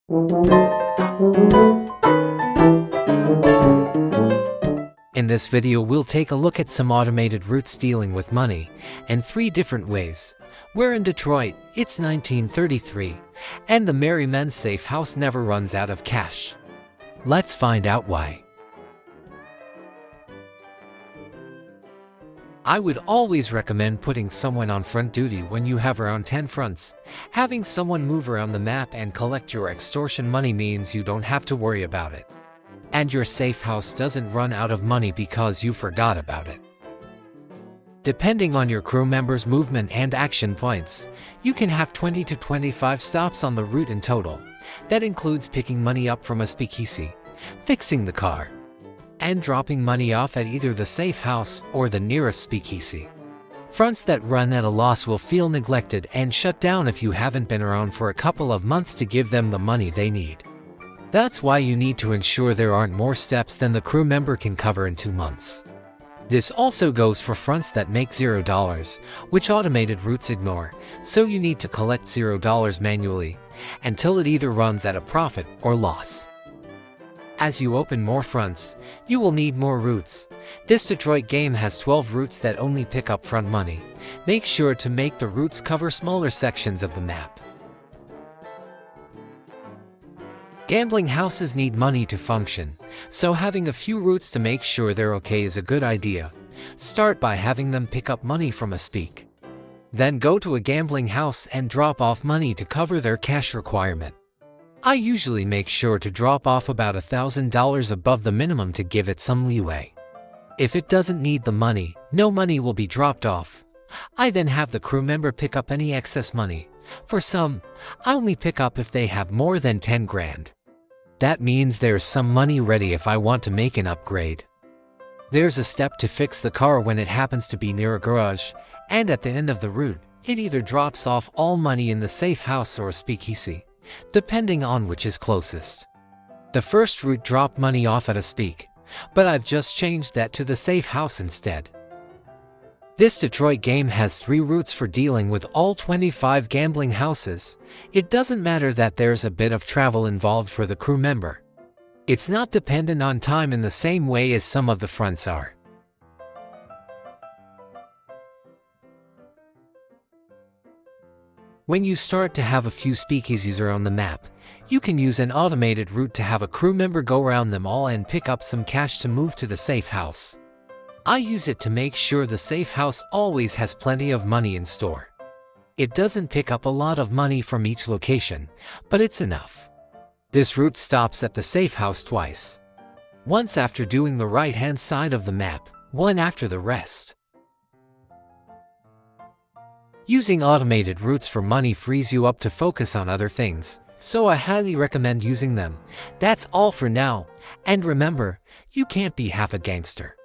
In this video, we'll take a look at some automated routes dealing with money in 3 different ways. We're in Detroit, it's 1933, and the Merry Men's safe house never runs out of cash. Let's find out why. I would always recommend putting someone on front duty when you have around 10 fronts. Having someone move around the map and collect your extortion money means you don't have to worry about it. And your safe house doesn't run out of money because you forgot about it. Depending on your crew members' movement and action points, you can have 20 to 25 stops on the route in total. That includes picking money up from a speakeasy, fixing the car, and dropping money off at either the safe house or the nearest speakeasy. Fronts that run at a loss will feel neglected and shut down if you haven't been around for a couple of months to give them the money they need. That's why you need to ensure there aren't more steps than the crew member can cover in 2 months. This also goes for fronts that make $0, which automated routes ignore, so you need to collect $0 manually until it either runs at a profit or loss. As you open more fronts, you will need more routes. This Detroit game has 12 routes that only pick up front money. Make sure to make the routes cover smaller sections of the map. Gambling houses need money to function, so having a few routes to make sure they're okay is a good idea. Start by having them pick up money from a speak. Then go to a gambling house and drop off money to cover their cash requirement. I usually make sure to drop off about $1,000 above the minimum to give it some leeway. If it doesn't need the money, no money will be dropped off. I then have the crew member pick up any excess money. For some, I only pick up if they have more than 10 grand. That means there's some money ready if I want to make an upgrade. There's a step to fix the car when it happens to be near a garage, and at the end of the route, it either drops off all money in the safe house or a speakeasy, depending on which is closest. The first route dropped money off at a speak, but I've just changed that to the safe house instead. This Detroit game has 3 routes for dealing with all 25 gambling houses. It doesn't matter that there's a bit of travel involved for the crew member. It's not dependent on time in the same way as some of the fronts are. When you start to have a few speakeasies around the map, you can use an automated route to have a crew member go around them all and pick up some cash to move to the safe house. I use it to make sure the safe house always has plenty of money in store. It doesn't pick up a lot of money from each location, but it's enough. This route stops at the safe house twice. Once after doing the right-hand side of the map, one after the rest. Using automated routes for money frees you up to focus on other things, so I highly recommend using them. That's all for now, and remember, you can't be half a gangster.